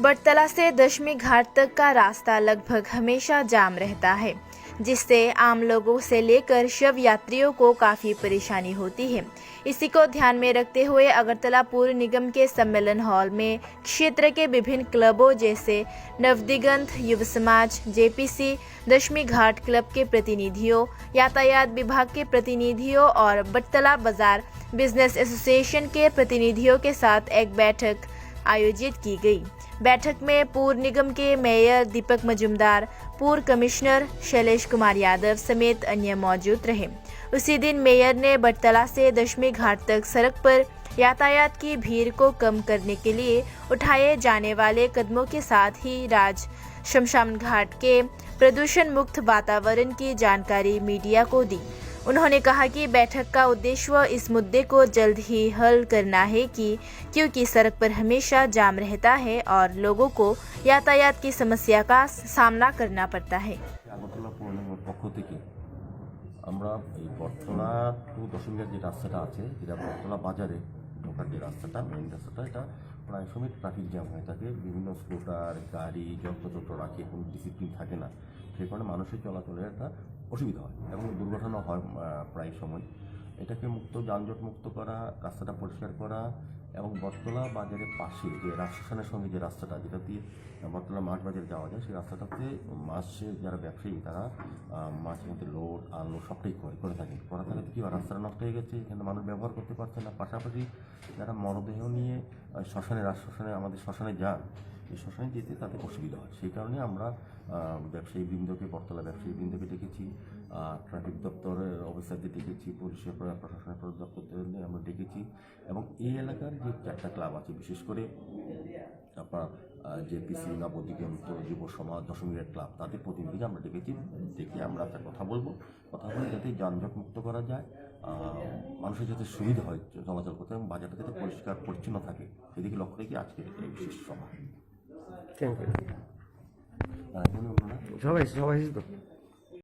बटतला से दशमी घाट तक का रास्ता लगभग हमेशा जाम रहता है, जिससे आम लोगों से लेकर शव यात्रियों को काफ़ी परेशानी होती है। इसी को ध्यान में रखते हुए अगरतला पूर्व निगम के सम्मेलन हॉल में क्षेत्र के विभिन्न क्लबों जैसे नवदिगंत युव समाज, जेपीसी, दशमी घाट क्लब के प्रतिनिधियों, यातायात विभाग के प्रतिनिधियों और बटतला बाजार बिजनेस एसोसिएशन के प्रतिनिधियों के साथ एक बैठक आयोजित की गई। बैठक में पूर्व निगम के मेयर दीपक मजुमदार, पूर्व कमिश्नर शैलेश कुमार यादव समेत अन्य मौजूद रहे। उसी दिन मेयर ने बटतला से दशमी घाट तक सड़क पर यातायात की भीड़ को कम करने के लिए उठाए जाने वाले कदमों के साथ ही राज शमशान घाट के प्रदूषण मुक्त वातावरण की जानकारी मीडिया को दी। उन्होंने कहा कि बैठक का उद्देश्य इस मुद्दे को जल्द ही हल करना है क्योंकि सड़क पर हमेशा जाम रहता है और लोगों को यातायात की समस्या का सामना करना पड़ता है। আগরতলা পৌর নিগমের পক্ষ থেকে আমরা এই বটতলা টু দশমীঘাট যে রাস্তাটা আছে, যেটা বটতলা বাজারে ঢোকার যে রাস্তাটা, মেইন রাস্তাটা, এটা প্রায় সময় ট্রাফিক জ্যাম হয়ে থাকে। বিভিন্ন স্কুটার, গাড়ি, যন্ত্রচন্ত্র রাখে, কোনো ডিসিপ্লিন থাকে না। সেই কারণে মানুষের চলাচলের একটা অসুবিধা হয় এবং দুর্ঘটনা হয় প্রায় সময়। এটাকে যানজট মুক্ত করা, রাস্তাটা পরিষ্কার করা এবং বটতলা বাজারের পাশে যে রাজশাসনের সঙ্গে যে রাস্তাটা, যেটা দিয়ে বটতলা মাছ বাজারে যাওয়া যায়, সেই রাস্তাটাতে মাছের যারা ব্যবসায়ী তারা মাছের মধ্যে লোড আনলোড সবটাই করে থাকে। কি হয়, রাস্তাটা নষ্ট হয়ে গেছে, এখানে মানুষ ব্যবহার করতে পারছে না। পাশাপাশি যারা মরদেহ নিয়ে রাজশাসনে আমাদের শ্মশানে যান, এই শ্মশানে যেতে তাদের অসুবিধা হয়। সেই কারণে আমরা ব্যবসায়ীবৃন্দকে, বটতলা ব্যবসায়ীবৃন্দকে ডেকেছি, ট্রাফিক দপ্তরের অফিসারদের ডেকেছি, পরিষেবা প্রশাসনের দপ্তরদের আমরা ডেকেছি এবং এই এলাকার যে 4টা ক্লাব আছে, বিশেষ করে আপনার জেপিসি, নবদিগন্ত যুব সমাজ, দশমীঘাট ক্লাব, তাদের প্রতিনিধিকে আমরা ডেকেছি। ডেকে আমরা একটা কথা বলে যাতে যানজট মুক্ত করা যায়, মানুষের যাতে সুবিধা হয় চলাচল করতে এবং বাজারটা যাতে পরিষ্কার পরিচ্ছন্ন থাকে, সেদিকে লক্ষ্য রেখে আজকের এই বিশেষ সভা। সবাই